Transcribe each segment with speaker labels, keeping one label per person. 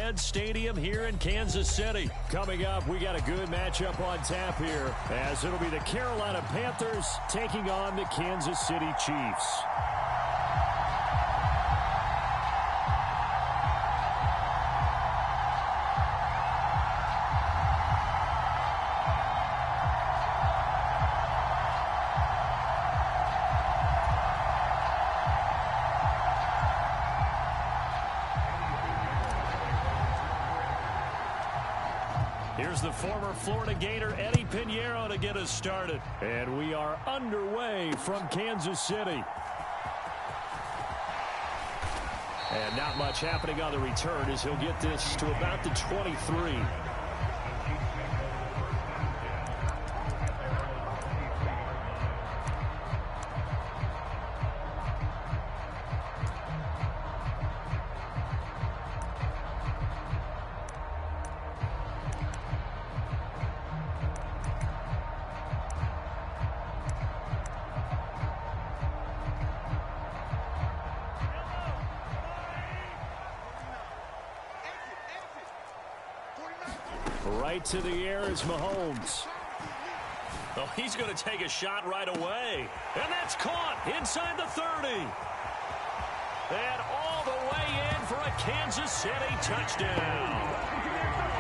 Speaker 1: Arrowhead Stadium here in Kansas City. Coming up, we got a good matchup on tap here, as it'll be the Carolina Panthers taking on the Kansas City Chiefs. Here's the former Florida Gator Eddie Pinheiro to get us started. And we are underway from Kansas City. And not much happening on the return as he'll get this to about the 23. Right to the air is Mahomes. Oh, he's going to take a shot right away. And that's caught inside the 30. And all the way in for a Kansas City touchdown.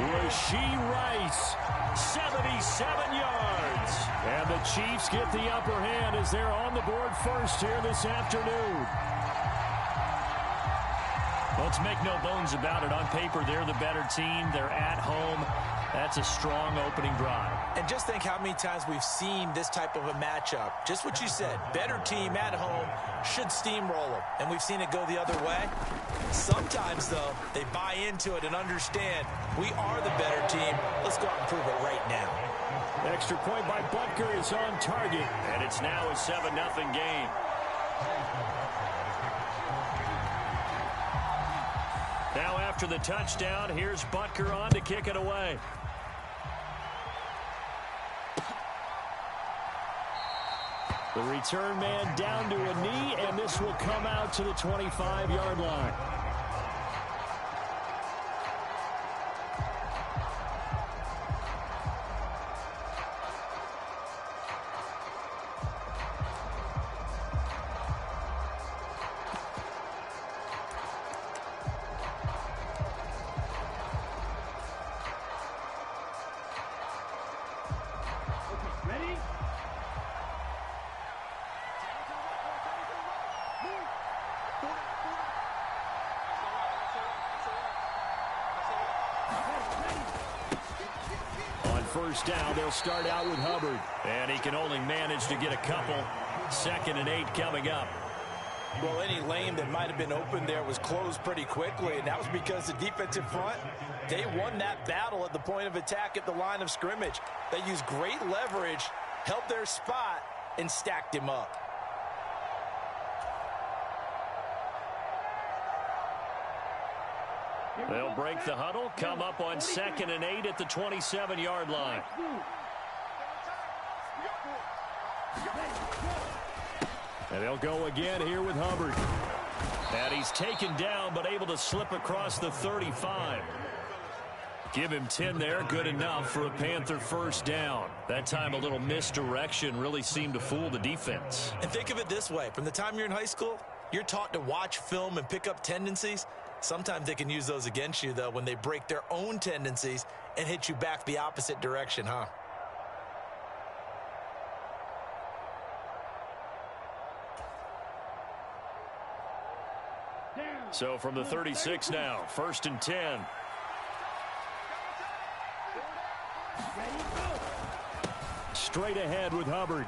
Speaker 1: Rashee Rice, 77 yards. And the Chiefs get the upper hand as they're on the board first here this afternoon. Let's make no bones about it. On paper, they're the better team. They're at home. That's a strong opening drive.
Speaker 2: And just think how many times we've seen this type of a matchup. Just what you said, better team at home should steamroll them. And we've seen it go the other way. Sometimes, though, they buy into it and understand we are the better team. Let's go out and prove it right now.
Speaker 1: Extra point by Butker is on target. And it's now a 7-0 game. Now after the touchdown, here's Butker on to kick it away. The return man down to a knee, and this will come out to the 25-yard line. First down, they'll start out with Hubbard. And he can only manage to get a couple. 2nd and 8 coming up.
Speaker 2: Well, any lane that might have been open there was closed pretty quickly, and that was because the defensive front, they won that battle at the point of attack at the line of scrimmage. They used great leverage, held their spot, and stacked him up.
Speaker 1: They'll break the huddle, come up on 2nd and 8 at the 27-yard line. And they'll go again here with Hubbard. And he's taken down, but able to slip across the 35. Give him 10 there, good enough for a Panther first down. That time a little misdirection really seemed to fool the defense.
Speaker 2: And think of it this way. From the time you're in high school, you're taught to watch film and pick up tendencies. Sometimes they can use those against you, though, when they break their own tendencies and hit you back the opposite direction, huh?
Speaker 1: So from the 36 now, 1st and 10. Straight ahead with Hubbard.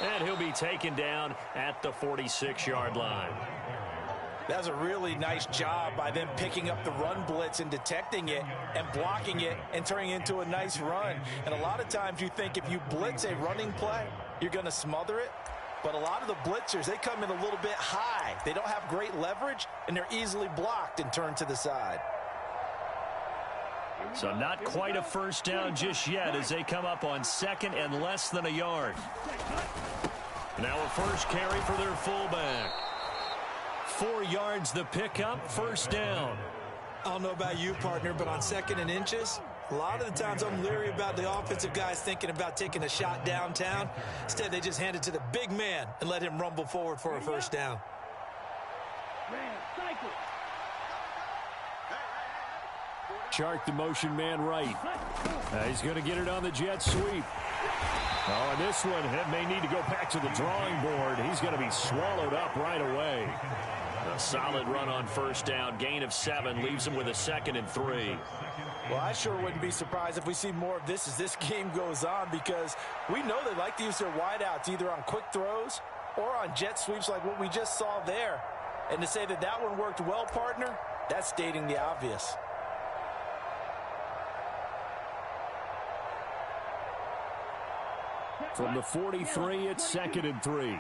Speaker 1: And he'll be taken down at the 46-yard line.
Speaker 2: That's a really nice job by them picking up the run blitz and detecting it and blocking it and turning it into a nice run. And a lot of times you think if you blitz a running play, you're going to smother it. But a lot of the blitzers, they come in a little bit high. They don't have great leverage, and they're easily blocked and turned to the side.
Speaker 1: So not quite a first down just yet as they come up on 2nd and less than a yard. Now a first carry for their fullback. 4 yards the pickup, first down.
Speaker 3: On
Speaker 2: don't know about you, partner, but on 2nd and inches, a lot of the times I'm leery about the offensive guys thinking about taking a shot downtown. Instead, they just hand it to the big man and let him rumble forward for a first down.
Speaker 1: Chark the motion man right. He's going to get it on the jet sweep. Oh, and this one may need to go back to the drawing board. He's going to be swallowed up right away. A solid run on first down. Gain of 7 leaves him with a 2nd and 3.
Speaker 2: Well, I sure wouldn't be surprised if we see more of this as this game goes on, because we know they like to use their wideouts either on quick throws or on jet sweeps like what we just saw there. And to say that that one worked well, partner, that's stating the obvious.
Speaker 1: From the 43, it's 2nd and 3.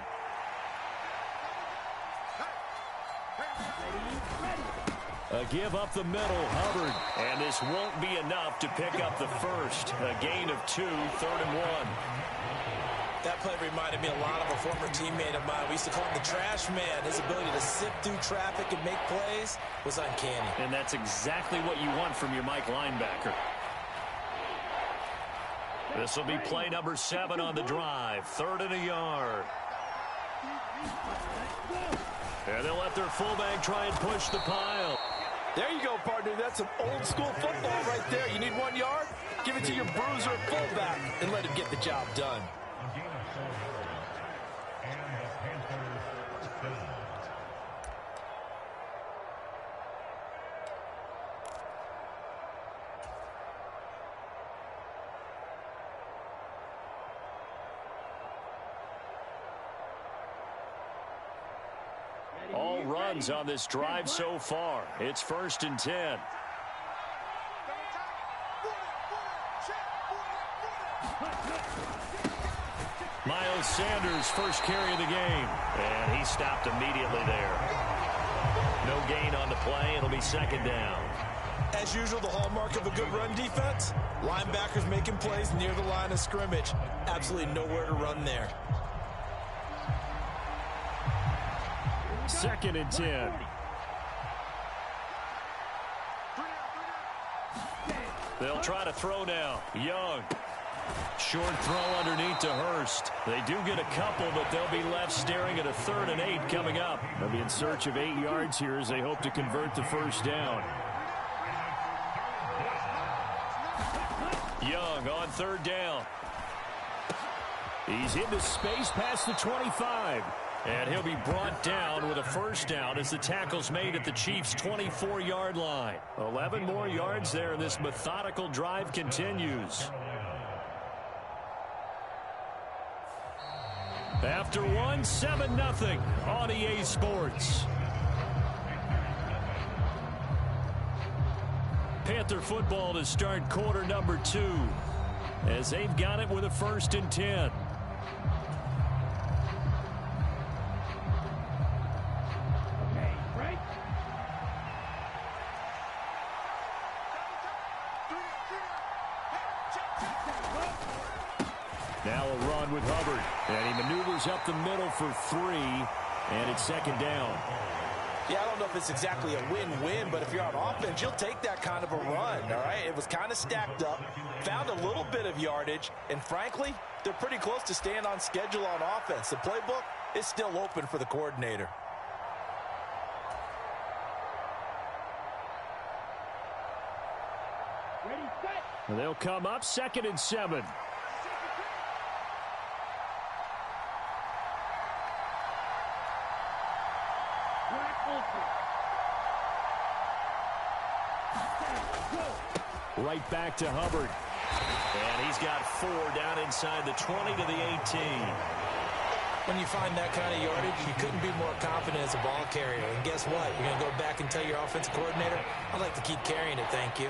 Speaker 1: A give up the middle, Hubbard. And this won't be enough to pick up the first. A gain of 2, 3rd and 1.
Speaker 2: That play reminded me a lot of a former teammate of mine. We used to call him the trash man. His ability to sift through traffic and make plays was uncanny.
Speaker 1: And that's exactly what you want from your Mike linebacker. This will be play number 7 on the drive. 3rd and a yard. And they'll let their fullback try and push the pile.
Speaker 2: There you go, partner. That's some old-school football right there. You need 1 yard? Give it to your bruiser fullback and let him get the job done.
Speaker 1: All runs on this drive so far. It's 1st and 10. Miles Sanders, first carry of the game. And he stopped immediately there. No gain on the play. It'll be 2nd down.
Speaker 2: As usual, the hallmark of a good run defense, linebackers making plays near the line of scrimmage. Absolutely nowhere to run there.
Speaker 1: 2nd and 10. They'll try to throw now. Young. Short throw underneath to Hurst. They do get a couple, but they'll be left staring at a 3rd and 8 coming up. They'll be in search of 8 yards here as they hope to convert the first down. Young on 3rd down. He's into space past the 25. And he'll be brought down with a first down as the tackle's made at the Chiefs' 24-yard line. 11 more yards there, and this methodical drive continues. After one, 7-0 on EA Sports. Panther football to start quarter number 2 as they've got it with a 1st and 10. Now a run with Hubbard. And he maneuvers up the middle for 3. And it's 2nd down.
Speaker 2: Yeah, I don't know if it's exactly a win-win, but if you're on offense, you'll take that kind of a run, all right? It was kind of stacked up, found a little bit of yardage, and frankly, they're pretty close to staying on schedule on offense. The playbook is still open for the coordinator.
Speaker 1: And they'll come up 2nd and 7. Right back to Hubbard. And he's got 4 down inside the 20 to the 18.
Speaker 2: When you find that kind of yardage, you couldn't be more confident as a ball carrier. And guess what? You're going to go back and tell your offensive coordinator, I'd like to keep carrying it, thank you.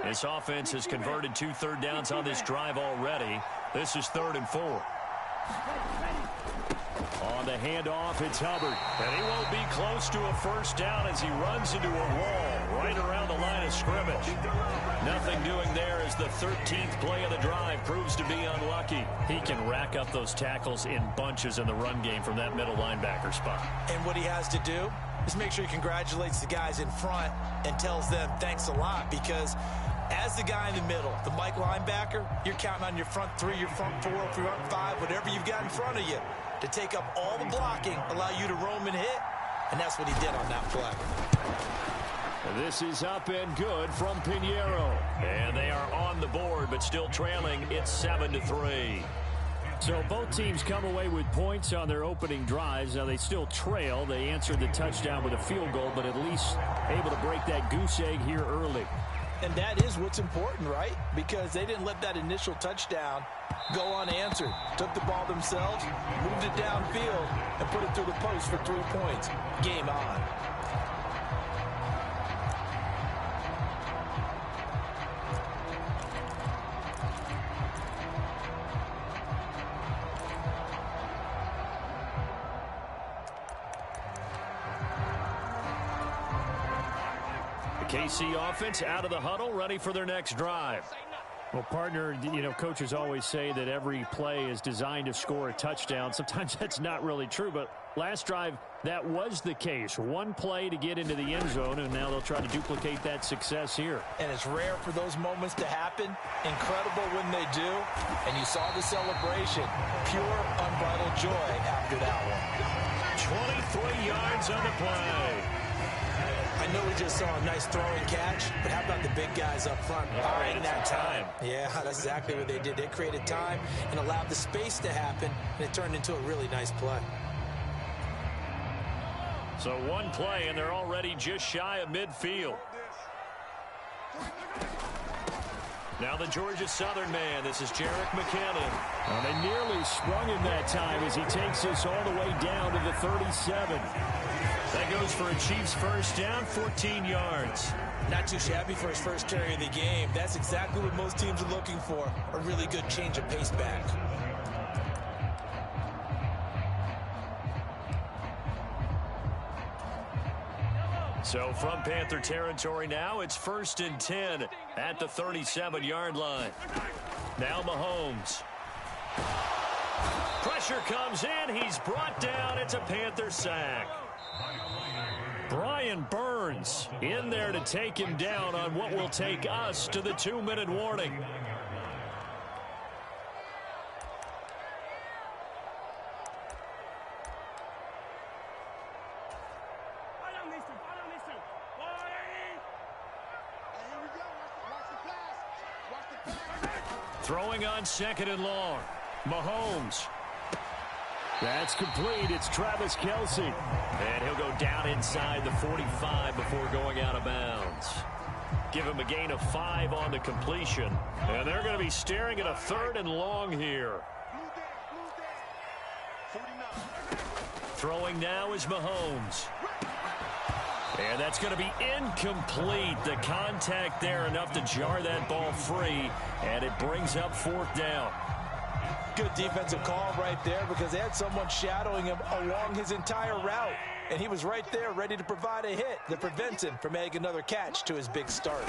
Speaker 1: This offense has converted 2 third downs on this drive already. This is 3rd and 4. On the handoff, it's Hubbard. And he won't be close to a first down as he runs into a wall right around the line of scrimmage. Nothing doing there as the 13th play of the drive proves to be unlucky. He can rack up those tackles in bunches in the run game from that middle linebacker spot.
Speaker 2: And what he has to do is make sure he congratulates the guys in front and tells them thanks a lot, because as the guy in the middle, the Mike linebacker, you're counting on your front three, your front four, your front five, whatever you've got in front of you to take up all the blocking, allow you to roam and hit, and that's what he did on that play.
Speaker 1: This is up and good from Pinheiro. And they are on the board, but still trailing. It's 7-3. So both teams come away with points on their opening drives. Now they still trail. They answered the touchdown with a field goal, but at least able to break that goose egg here early.
Speaker 2: And that is what's important, right? Because they didn't let that initial touchdown go unanswered. Took the ball themselves, moved it downfield, and put it through the post for 3 points. Game on.
Speaker 1: KC offense out of the huddle, ready for their next drive.
Speaker 3: Well, partner, you know, coaches always say that every play is designed to score a touchdown. Sometimes that's not really true, but last drive, that was the case. One play to get into the end zone, and now they'll try to duplicate that success here.
Speaker 2: And it's rare for those moments to happen. Incredible when they do. And you saw the celebration. Pure, unbridled joy after that one.
Speaker 1: 23 yards on the play.
Speaker 2: I know we just saw a nice throwing catch, but how about the big guys up front buying that time? Yeah, that's exactly what they did. They created time and allowed the space to happen, and it turned into a really nice play.
Speaker 1: So one play, and they're already just shy of midfield. Now the Georgia Southern man. This is Jerick McKinnon.
Speaker 3: Well, they nearly sprung him that time as he takes us all the way down to the 37.
Speaker 1: That goes for a Chiefs first down, 14 yards.
Speaker 2: Not too shabby for his first carry of the game. That's exactly what most teams are looking for, a really good change of pace back.
Speaker 1: So from Panther territory now, it's 1st and 10 at the 37-yard line. Now Mahomes. Pressure comes in. He's brought down. It's a Panther sack. Brian Burns in there to take him down on what will take us to the 2-minute warning. Throwing on 2nd and long. Mahomes.
Speaker 3: That's complete. It's Travis Kelce.
Speaker 1: And he'll go down inside the 45 before going out of bounds. Give him a gain of 5 on the completion. And they're going to be staring at a 3rd and long here. Throwing now is Mahomes. And that's going to be incomplete. The contact there enough to jar that ball free. And it brings up 4th down.
Speaker 2: Good defensive call right there, because they had someone shadowing him along his entire route. And he was right there ready to provide a hit that prevents him from making another catch to his big start.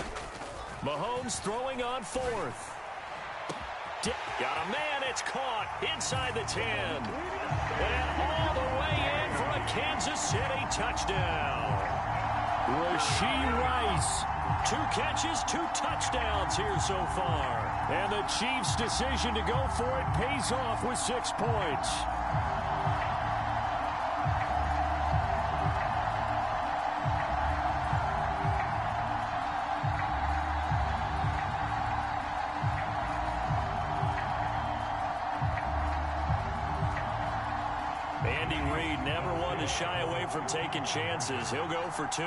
Speaker 1: Mahomes throwing on 4th. Got a man. It's caught inside the 10. And all the way in for a Kansas City touchdown.
Speaker 3: Rashee Rice.
Speaker 1: 2 catches, 2 touchdowns here so far.
Speaker 3: And the Chiefs' decision to go for it pays off with 6 points.
Speaker 1: Andy Reid never one to shy away from taking chances. He'll go for 2.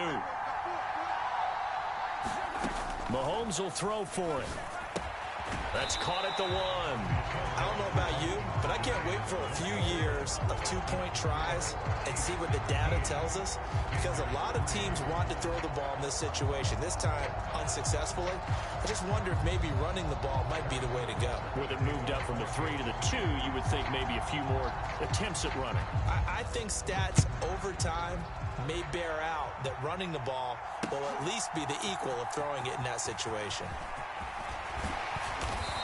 Speaker 1: Mahomes will throw for it. That's caught at the 1.
Speaker 2: I don't know about you, but I can't wait for a few years of two-point tries and see what the data tells us, because a lot of teams want to throw the ball in this situation, this time unsuccessfully. I just wonder if maybe running the ball might be the way to go.
Speaker 1: With it moved up from the 3 to the 2, you would think maybe a few more attempts at running.
Speaker 2: I think stats over time may bear out that running the ball will at least be the equal of throwing it in that situation.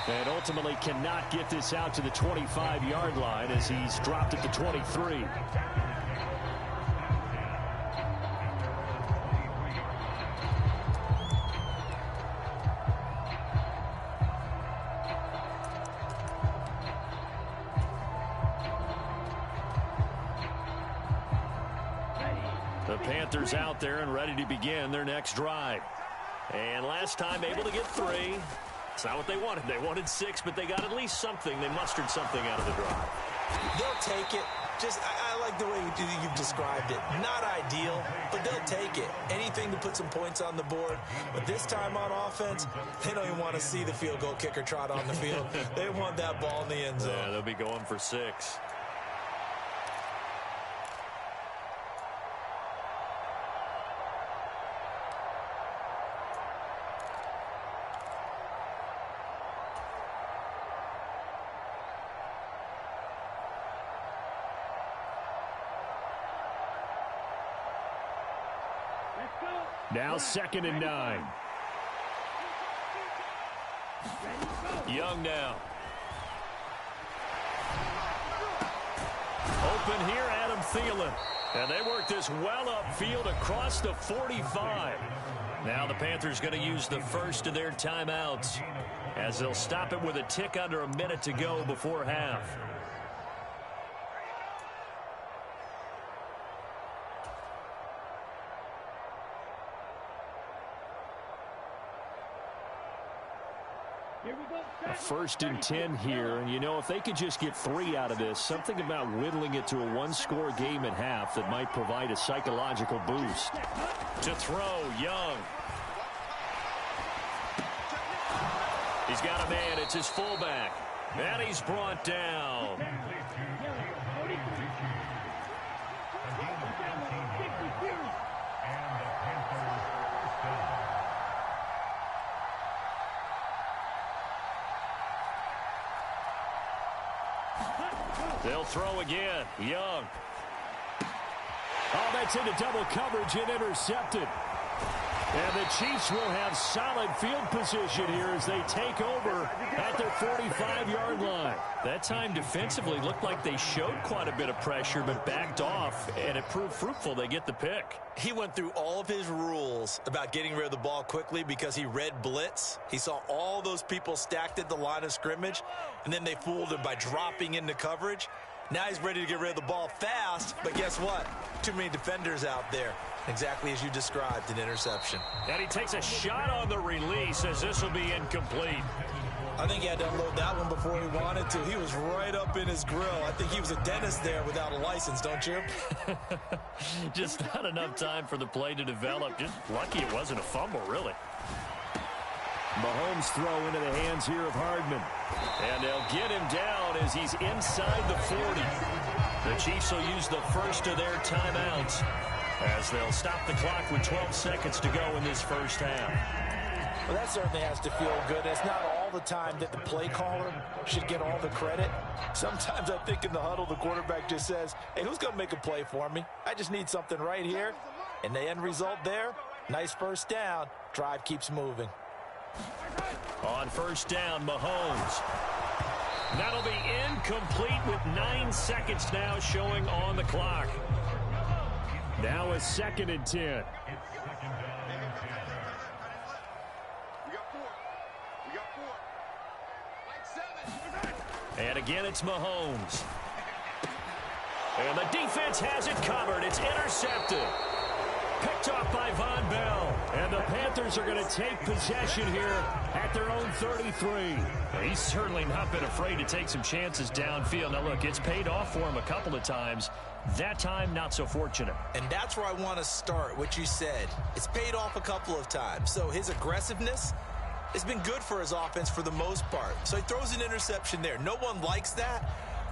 Speaker 3: And ultimately cannot get this out to the 25-yard line as he's dropped at the 23. The Panthers out there and ready to begin their next drive. And last time able to get 3. It's not what they wanted. They wanted 6, but they got at least something. They mustered something out of the drive.
Speaker 2: They'll take it. I like the way you've described it. Not ideal, but they'll take it. Anything to put some points on the board. But this time on offense, they don't even want to see the field goal kicker trot on the field. They want that ball in the end zone.
Speaker 1: Yeah, they'll be going for 6.
Speaker 3: Now 2nd and 9.
Speaker 1: Young now. Open here, Adam Thielen. And they work this well upfield across the 45. Now the Panthers going to use the first of their timeouts as they'll stop it with a tick under a minute to go before half.
Speaker 3: A 1st and 10 here, and you know, if they could just get 3 out of this, something about whittling it to a one-score game at half that might provide a psychological boost.
Speaker 1: To throw, Young. He's got a man. It's his fullback. And he's brought down. They'll throw again. Young.
Speaker 3: Oh, that's into double coverage and intercepted. And the Chiefs will have solid field position here as they take over at their 45-yard line.
Speaker 1: That time defensively looked like they showed quite a bit of pressure but backed off, and it proved fruitful. They get the pick.
Speaker 2: He went through all of his rules about getting rid of the ball quickly because he read blitz. He saw all those people stacked at the line of scrimmage, and then they fooled him by dropping into coverage. Now he's ready to get rid of the ball fast, but guess what? Too many defenders out there. Exactly as you described, an interception.
Speaker 1: And he takes a shot on the release as this will be incomplete.
Speaker 2: I think he had to unload that one before he wanted to. He was right up in his grill. I think he was a dentist there without a license, don't you?
Speaker 1: Just not enough time for the play to develop. Just lucky it wasn't a fumble, really.
Speaker 3: Mahomes throw into the hands here of Hardman.
Speaker 1: And they'll get him down as he's inside the 40. The Chiefs will use the first of their timeouts as they'll stop the clock with 12 seconds to go in this first half.
Speaker 2: Well, that certainly has to feel good. It's not all the time that the play caller should get all the credit. Sometimes I think in the huddle, the quarterback just says, hey, who's going to make a play for me? I just need something right here. And the end result there, nice first down. Drive keeps moving.
Speaker 1: On first down, Mahomes. That'll be incomplete with 9 seconds now showing on the clock.
Speaker 3: Now a 2nd and 10.
Speaker 1: And again, it's Mahomes. And the defense has it covered. It's intercepted. Picked off by Von Bell. And the Panthers are going to take possession here at their own 33. He's certainly not been afraid to take some chances downfield. Now, look, it's paid off for him a couple of times. That time, not so fortunate.
Speaker 2: And that's where I want to start, what you said. It's paid off a couple of times. So his aggressiveness It's been good for his offense for the most part. So he throws an interception there. No one likes that,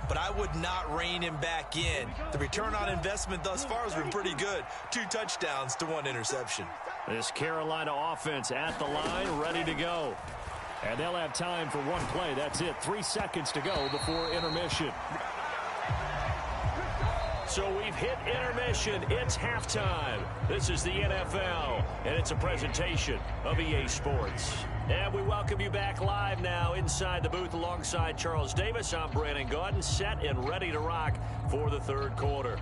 Speaker 2: but I would not rein him back in. The return on investment thus far has been pretty good. 2 touchdowns to 1 interception.
Speaker 3: This Carolina offense at the line, ready to go. And they'll have time for one play. That's it. 3 seconds to go before intermission.
Speaker 1: So we've hit intermission. It's halftime. This is the NFL, and it's a presentation of EA Sports. And we welcome you back live now inside the booth alongside Charles Davis. I'm Brandon Gaudin, set and ready to rock for the third quarter.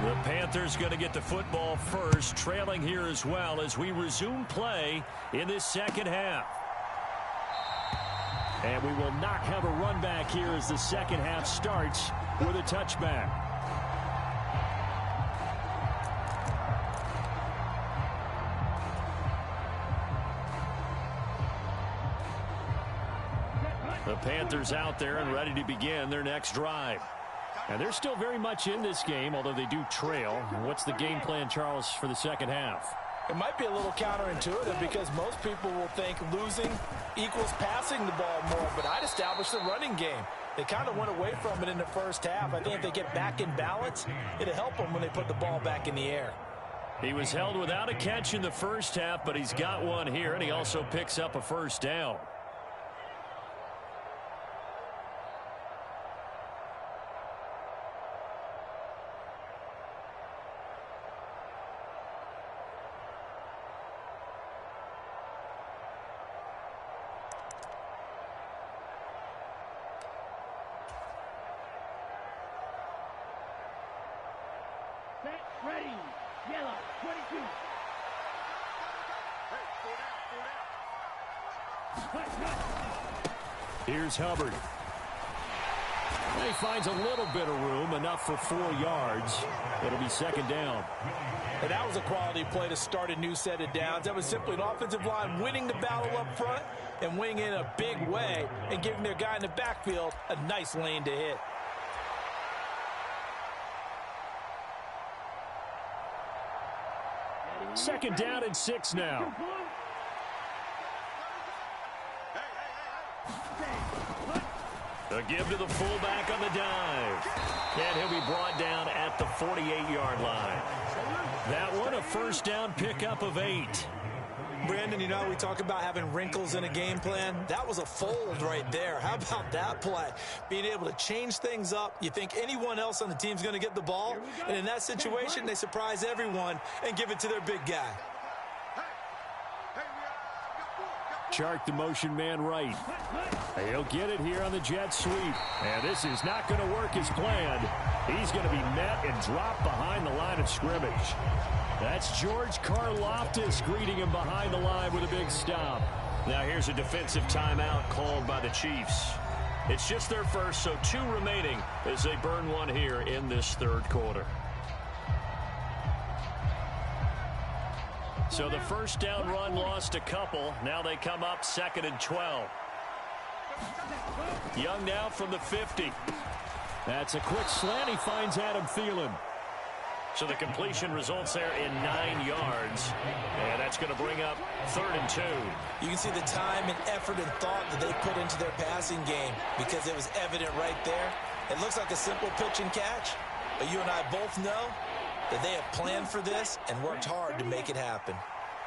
Speaker 1: The Panthers going to get the football first, trailing here as well as we resume play in this second half.
Speaker 3: And we will not have a run back here as the second half starts with a touchback. The Panthers out there and ready to begin their next drive. And they're still very much in this game, although they do trail. What's the game plan, Charles, for the second half?
Speaker 2: It might be a little counterintuitive because most people will think losing equals passing the ball more, but I'd establish the running game. They kind of went away from it in the first half. I think if they get back in balance, it'll help them when they put the ball back in the air.
Speaker 3: He was held without a catch in the first half, but he's got one here, and he also picks up a first down.
Speaker 4: Ready, yellow, 22.
Speaker 3: Here's Hubbard. He finds a little bit of room, enough for 4 yards. It'll be second down.
Speaker 2: And that was a quality play to start a new set of downs. That was simply an offensive line winning the battle up front and winning in a big way and giving their guy in the backfield a nice lane to hit.
Speaker 3: Second down and 6 now. A give to the fullback on the dive. And he'll be brought down at the 48-yard line. That one, a first down pickup of 8.
Speaker 2: Brandon, you know, we talk about having wrinkles in a game plan. That was a fold right there. How about that play? Being able to change things up. You think anyone else on the team's going to get the ball, and in that situation, they surprise everyone and give it to their big guy.
Speaker 3: Chark, the motion man right. He'll get it here on the jet sweep. And this is not going to work as planned. He's going to be met and dropped behind the line of scrimmage. That's George Karlaftis greeting him behind the line with a big stop.
Speaker 1: Now here's a defensive timeout called by the Chiefs. It's just their first, so 2 remaining as they burn one here in this third quarter.
Speaker 3: So the first down run lost a couple. Now they come up 2nd and 12. Young now from the 50. That's a quick slant. He finds Adam Thielen.
Speaker 1: So the completion results there in 9 yards. And that's going to bring up 3rd and 2.
Speaker 2: You can see the time and effort and thought that they put into their passing game because it was evident right there. It looks like a simple pitch and catch, but you and I both know that they have planned for this and worked hard to make it happen.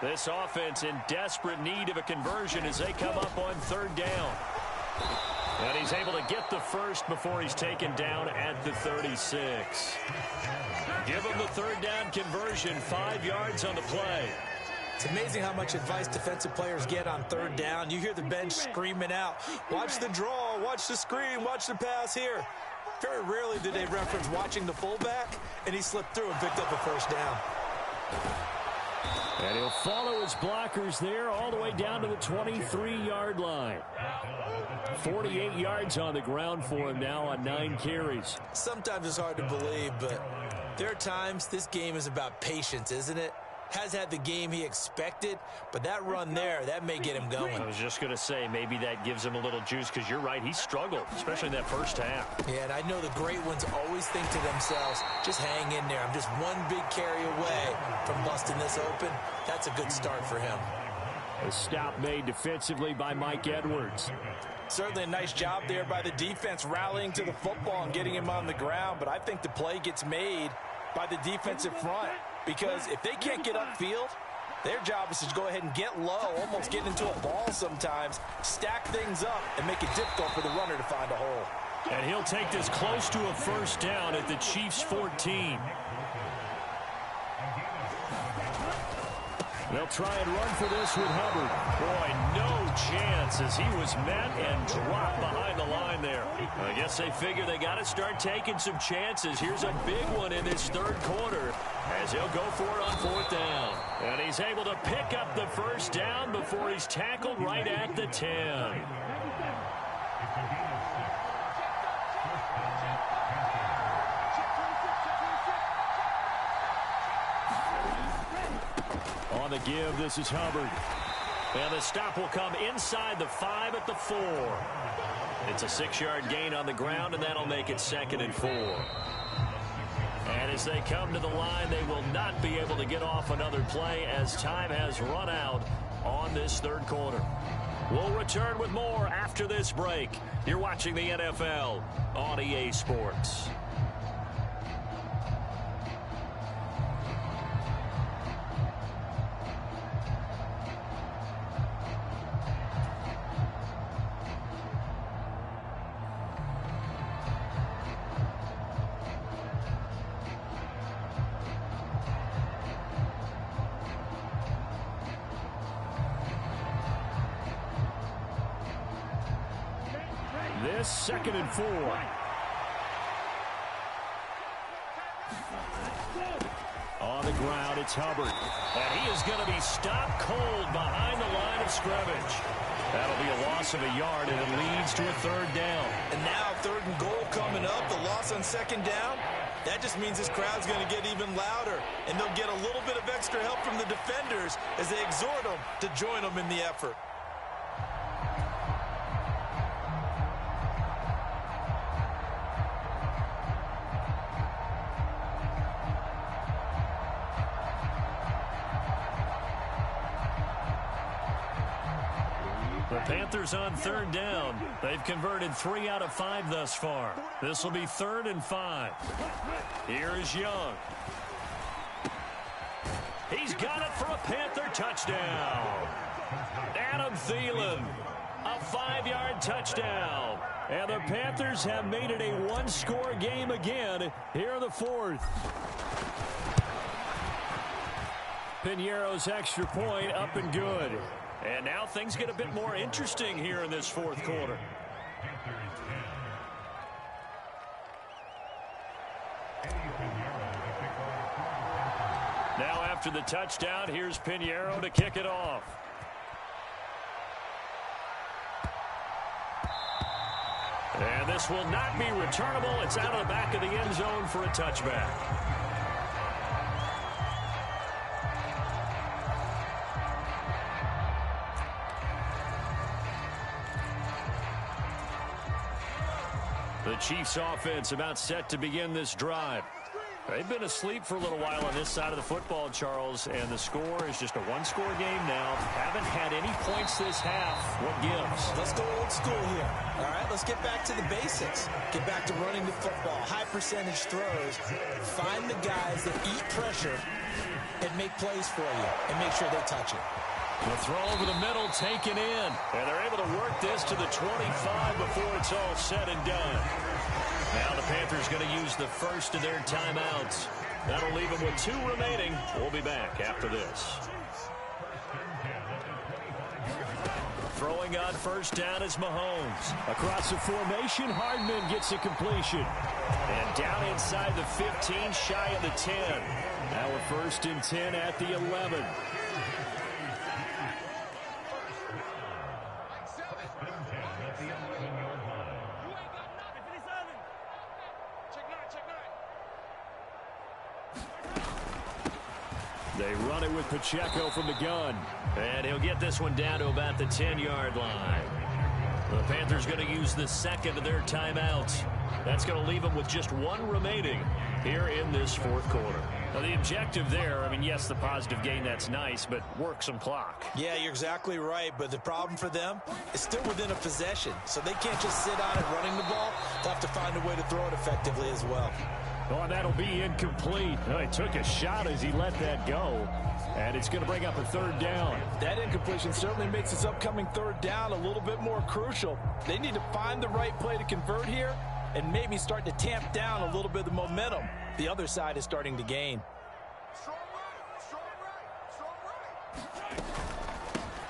Speaker 3: This offense in desperate need of a conversion as they come up on 3rd down. And he's able to get the first before he's taken down at the 36. Give him the 3rd down conversion, 5 yards on the play.
Speaker 2: It's amazing how much advice defensive players get on 3rd down. You hear the bench screaming out, watch the draw, watch the screen, watch the pass here. Very rarely do they reference watching the fullback, and he slipped through and picked up a first down.
Speaker 3: And he'll follow his blockers there all the way down to the 23-yard line. 48 yards on the ground for him now on 9 carries.
Speaker 2: Sometimes it's hard to believe, but there are times this game is about patience, isn't it? has had the game he expected, but that run there, that may get him going.
Speaker 3: I was just going to say, maybe that gives him a little juice, because you're right, he struggled, especially in that first half.
Speaker 2: Yeah, and I know the great ones always think to themselves, just hang in there. I'm just one big carry away from busting this open. That's a good start for him.
Speaker 3: A stop made defensively by Mike Edwards.
Speaker 2: Certainly a nice job there by the defense, rallying to the football and getting him on the ground, but I think the play gets made by the defensive front, because if they can't get upfield, their job is to go ahead and get low, almost get into a ball sometimes, stack things up, and make it difficult for the runner to find a hole.
Speaker 3: And he'll take this close to a first down at the Chiefs' 14. They'll try and run for this with Hubbard. Boy, no chance as he was met and dropped behind the line there. I guess they figure they got to start taking some chances. Here's a big one in this third quarter as he'll go for it on fourth down. And he's able to pick up the first down before he's tackled right at the 10. On the give, this is Hubbard. And the stop will come inside the 5 at the 4. It's a 6-yard gain on the ground, and that'll make it 2nd and 4. And as they come to the line, they will not be able to get off another play as time has run out on this third quarter. We'll return with more after this break. You're watching the NFL on EA Sports. This 2nd and 4. On the ground, it's Hubbard. And he is going to be stopped cold behind the line of scrimmage. That'll be a loss of a yard, and it leads to a 3rd down.
Speaker 2: And now 3rd and goal coming up, the loss on 2nd down. That just means this crowd's going to get even louder, and they'll get a little bit of extra help from the defenders as they exhort them to join them in the effort.
Speaker 3: The Panthers on 3rd down. They've converted 3 out of 5 thus far. This will be 3rd and 5. Here is Young. He's got it for a Panther touchdown. Adam Thielen, a 5-yard touchdown. And the Panthers have made it a 1-score game again here in the 4th. Piñeiro's extra point up and good. And now things get a bit more interesting here in this 4th quarter. Now after the touchdown, here's Piñeiro to kick it off. And this will not be returnable. It's out of the back of the end zone for a touchback. The Chiefs offense about set to begin this drive. They've been asleep for a little while on this side of the football, Charles, and the score is just a 1-score game now. Haven't had any points this half. What gives?
Speaker 2: Let's go old school here. All right, let's get back to the basics. Get back to running the football, high percentage throws. Find the guys that eat pressure and make plays for you and make sure they touch it.
Speaker 3: The throw over the middle taken in. And they're able to work this to the 25 before it's all said and done. Now the Panthers going to use the first of their timeouts. That'll leave them with 2 remaining. We'll be back after this. Throwing on first down is Mahomes. Across the formation, Hardman gets a completion. And down inside the 15, shy of the 10. Now we're 1st and 10 at the 11. They run it with Pacheco from the gun.
Speaker 1: And he'll get this one down to about the 10-yard line. The Panthers going to use the second of their timeouts. That's going to leave them with just one remaining here in this fourth quarter.
Speaker 3: Now, the objective there, I mean, yes, the positive gain, that's nice, but work some clock.
Speaker 2: Yeah, you're exactly right, but the problem for them is still within a possession, so they can't just sit on it running the ball. They'll have to find a way to throw it effectively as well.
Speaker 3: Oh, and that'll be incomplete. Oh, he took a shot as he let that go, and it's going to bring up a third down.
Speaker 2: That incompletion certainly makes this upcoming third down a little bit more crucial. They need to find the right play to convert here and maybe start to tamp down a little bit of the momentum the other side is starting to gain.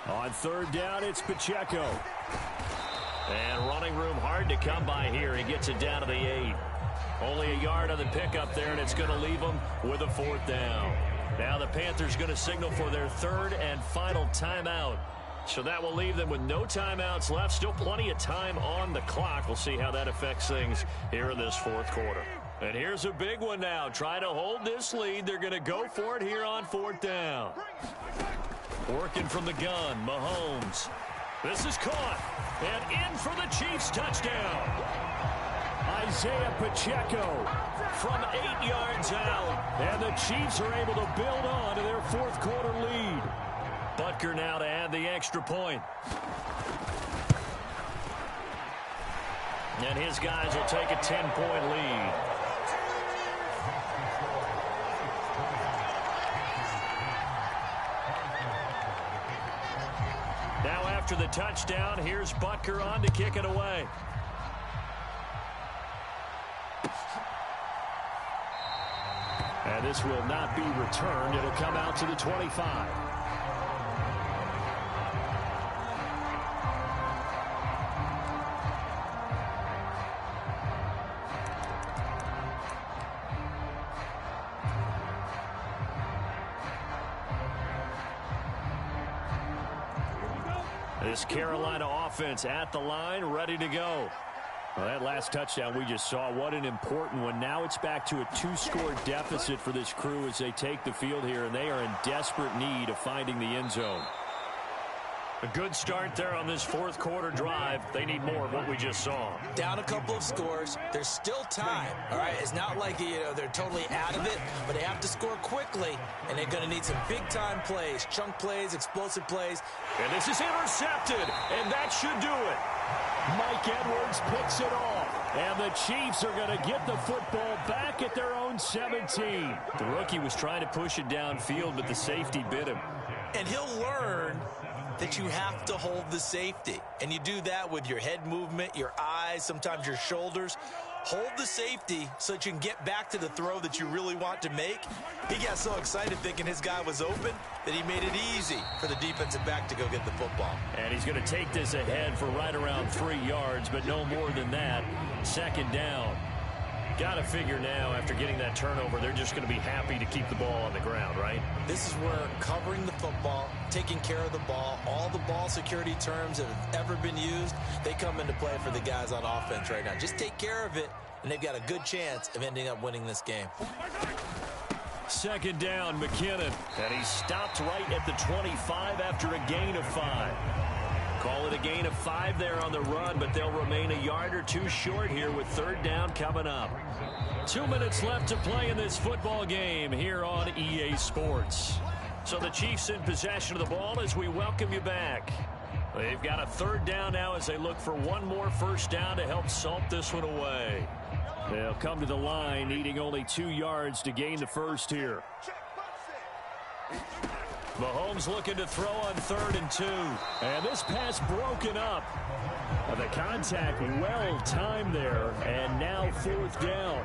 Speaker 3: On third down, it's Pacheco.
Speaker 1: And running room hard to come by here. He gets it down to the 8. Only a yard on the pickup there, and it's going to leave him with a fourth down. Now the Panthers going to signal for their third and final timeout. So that will leave them with no timeouts left. Still plenty of time on the clock. We'll see how that affects things here in this fourth quarter. And here's a big one now. Trying to hold this lead. They're going to go for it here on fourth down. Working from the gun, Mahomes. This is caught. And in for the Chiefs touchdown.
Speaker 3: Isaiah Pacheco
Speaker 1: From 8 yards out.
Speaker 3: and the Chiefs are able to build on to their fourth quarter lead.
Speaker 1: Butker now to add the extra point. And his guys will take a 10-point lead. Now after the touchdown, here's Butker on to kick it away.
Speaker 3: And this will not be returned. It'll come out to the 25. This Carolina offense at the line, ready to go. Well, that last touchdown we just saw, what an important one. Now it's back to a 2-score deficit for this crew as they take the field here, and they are in desperate need of finding the end zone.
Speaker 1: A good start there on this fourth quarter drive. They need more of what we just saw.
Speaker 2: Down a couple of scores. There's still time, all right? It's not like, they're totally out of it, but they have to score quickly, and they're going to need some big-time plays, chunk plays, explosive plays.
Speaker 1: And this is intercepted, and that should do it.
Speaker 3: Mike Edwards picks it off, and the Chiefs are going to get the football back at their own 17.
Speaker 1: The rookie was trying to push it downfield, but the safety bit him.
Speaker 2: And he'll learn that you have to hold the safety. And you do that with your head movement, your eyes, sometimes your shoulders. Hold the safety so that you can get back to the throw that you really want to make. He got so excited thinking his guy was open that he made it easy for the defensive back to go get the football.
Speaker 3: And he's going to take this ahead for right around 3 yards, but no more than that. Second down. Got to figure now, after getting that turnover, they're just going to be happy to keep the ball on the ground, right?
Speaker 2: This is where covering the football, taking care of the ball, all the ball security terms that have ever been used, they come into play for the guys on offense right now. Just take care of it, and they've got a good chance of ending up winning this game.
Speaker 3: Second down, McKinnon.
Speaker 1: And he stopped right at the 25 after a gain of 5. Call it a gain of 5 there on the run, but they'll remain a yard or two short here with third down coming up.
Speaker 3: 2 minutes left to play in this football game here on EA Sports.
Speaker 1: So the Chiefs in possession of the ball as we welcome you back. They've got a third down now as they look for one more first down to help salt this one away.
Speaker 3: They'll come to the line needing only 2 yards to gain the first here.
Speaker 1: Mahomes looking to throw on 3rd and 2.
Speaker 3: And this pass broken up. The contact well timed there, and now 4th down.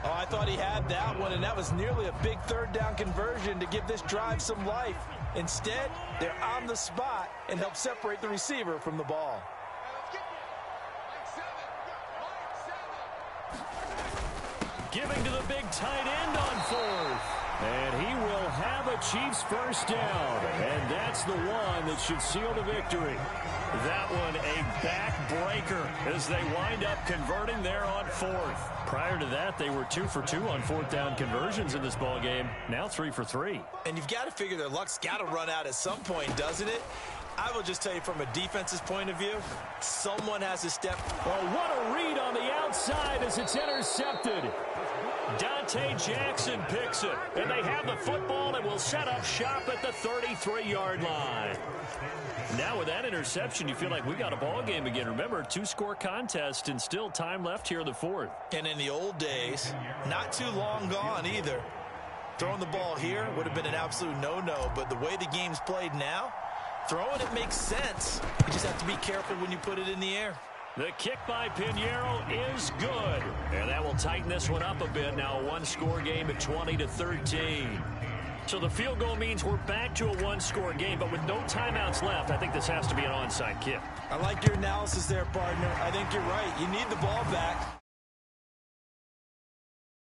Speaker 2: Oh, I thought he had that one, and that was nearly a big third down conversion to give this drive some life. Instead, they're on the spot and help separate the receiver from the ball.
Speaker 1: Giving to the big tight end on 4th.
Speaker 3: And he will have a Chiefs first down. And that's the one that should seal the victory.
Speaker 1: That one a back-breaker as they wind up converting there on fourth.
Speaker 3: Prior to that, they were 2 for 2 on fourth down conversions in this ball game. Now 3 for 3.
Speaker 2: And you've got to figure their luck's got to run out at some point, doesn't it? I will just tell you from a defense's point of view, someone has to step.
Speaker 3: Oh, what a read on the outside as it's intercepted.
Speaker 1: Dante Jackson picks it, and they have the football and will set up shop at the 33-yard line.
Speaker 3: Now with that interception, you feel like we got a ball game again. Remember, 2-score contest and still time left here in the fourth.
Speaker 2: And in the old days, not too long gone either. Throwing the ball here would have been an absolute no-no, but the way the game's played now, throwing it makes sense. You just have to be careful when you put it in the air.
Speaker 1: The kick by Pinheiro is good. And that will tighten this one up a bit. Now a one-score game at 20-13. So the field goal means we're back to a one-score game, but with no timeouts left, I think this has to be an onside kick.
Speaker 2: I like your analysis there, partner. I think you're right. You need the ball back.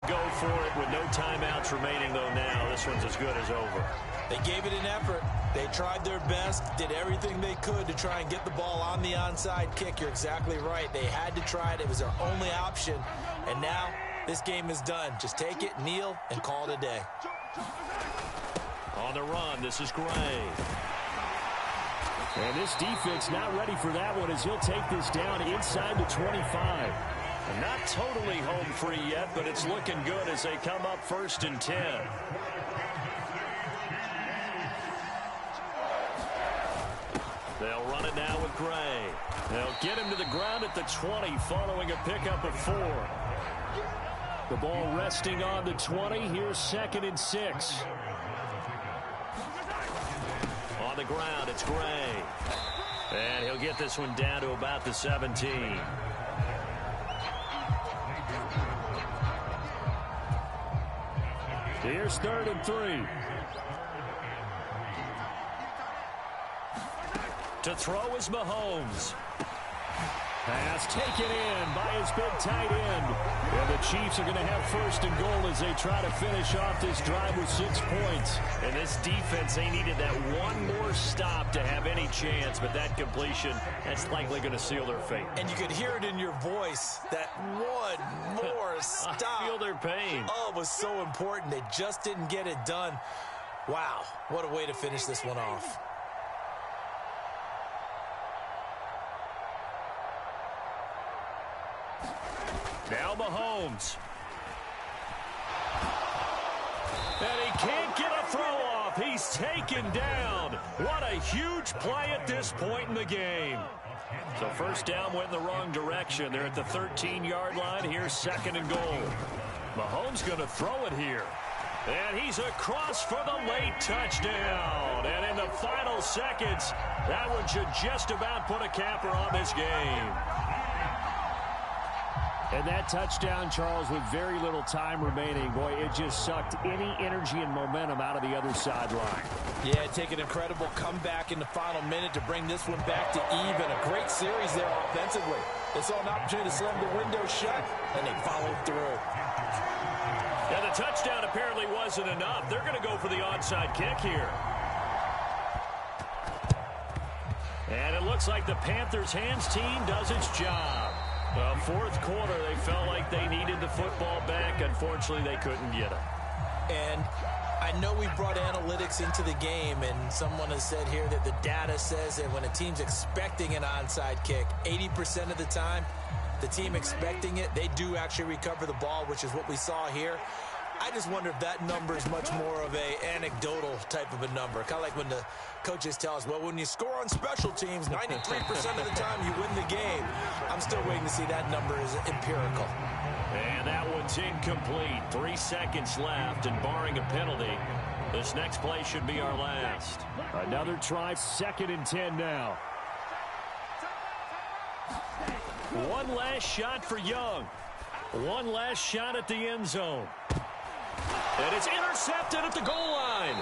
Speaker 1: Go for it with no timeouts remaining, though, now. This one's as good as over.
Speaker 2: They gave it an effort. They tried their best, did everything they could to try and get the ball on the onside kick. You're exactly right. They had to try it. It was their only option. And now this game is done. Just take it, kneel, and call it a day.
Speaker 1: On the run, this is Gray.
Speaker 3: And this defense not ready for that one as he'll take this down inside the 25.
Speaker 1: Not totally home free yet, but it's looking good as they come up 1st and 10. They'll run it now with Gray. They'll get him to the ground at the 20 following a pickup of 4.
Speaker 3: The ball resting on the 20. Here's 2nd and 6.
Speaker 1: On the ground, it's Gray. And he'll get this one down to about the 17.
Speaker 3: Here's 3rd and 3.
Speaker 1: To throw is Mahomes.
Speaker 3: Pass taken in by his big tight end. And the Chiefs are going to have 1st and goal as they try to finish off this drive with 6 points.
Speaker 1: And this defense, they needed that one more stop to have any chance. But that completion, that's likely going to seal their fate.
Speaker 2: And you could hear it in your voice, that one more stop.
Speaker 1: I feel their pain.
Speaker 2: Oh, it was so important. They just didn't get it done. Wow, what a way to finish this one off.
Speaker 1: Now Mahomes. And he can't get a throw off. He's taken down. What a huge play at this point in the game. So 1st down went in the wrong direction. They're at the 13-yard line. Here's 2nd and goal. Mahomes going to throw it here. And he's across for the late touchdown. And in the final seconds, that one should just about put a capper on this game.
Speaker 3: And that touchdown, Charles, with very little time remaining. Boy, it just sucked any energy and momentum out of the other sideline.
Speaker 2: Yeah, take an incredible comeback in the final minute to bring this one back to even. A great series there offensively. They saw an opportunity to slam the window shut, and they followed through.
Speaker 1: Yeah, the touchdown apparently wasn't enough. They're going to go for the onside kick here. And it looks like the Panthers' hands team does its job. 4th quarter, they felt like they needed the football back. Unfortunately, they couldn't get it.
Speaker 2: And I know we brought analytics into the game, and someone has said here that the data says that when a team's expecting an onside kick, 80% of the time, the team expecting it, they do actually recover the ball, which is what we saw here. I just wonder if that number is much more of a anecdotal type of a number. Kind of like when the coaches tell us, well, when you score on special teams, 93% of the time you win the game. I'm still waiting to see that number is empirical.
Speaker 1: And that one's incomplete. 3 seconds left, and barring a penalty, this next play should be our last.
Speaker 3: Another try, 2nd and 10 now.
Speaker 1: One last shot for Young. One last shot at the end zone. And it's intercepted at the goal line.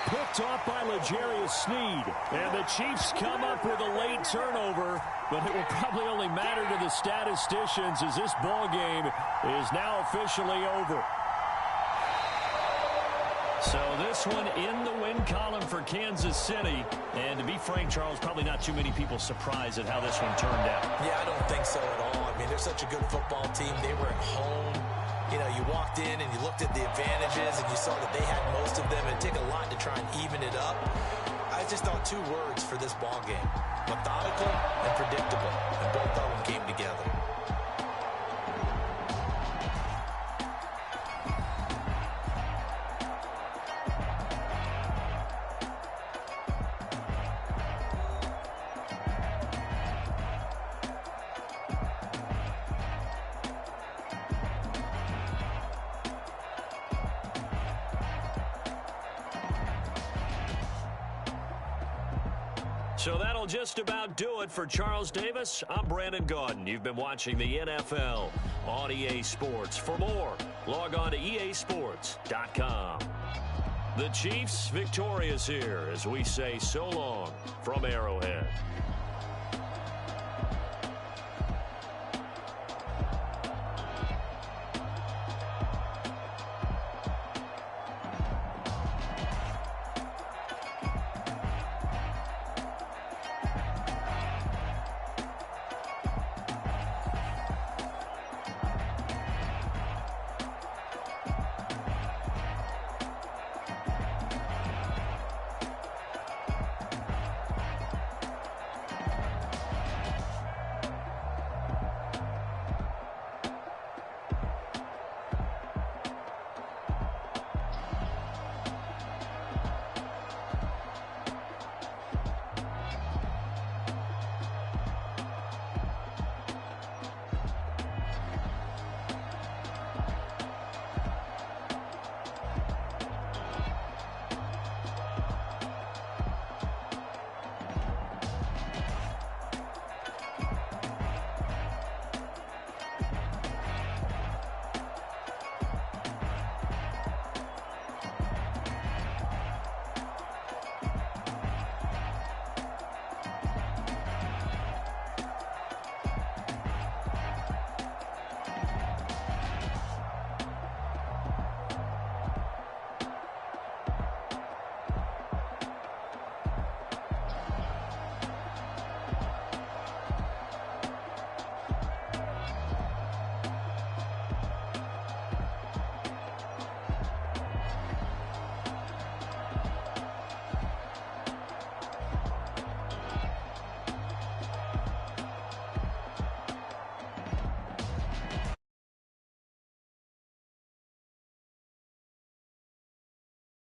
Speaker 3: Picked off by L'Jarius Sneed. And the Chiefs come up with a late turnover, but it will probably only matter to the statisticians as this ball game is now officially over.
Speaker 1: So this one in the win column for Kansas City. And to be frank, Charles, probably not too many people surprised at how this one turned out.
Speaker 2: Yeah, I don't think so at all. I mean, they're such a good football team. They were at home. You know, you walked in and you looked at the advantages and you saw that they had most of them. It'd take a lot to try and even it up. I just thought two words for this ball game: methodical and predictable. And both of them came together.
Speaker 1: So that'll just about do it for Charles Davis. I'm Brandon Gaudin. You've been watching the NFL on EA Sports. For more, log on to easports.com. The Chiefs victorious here as we say so long from Arrowhead.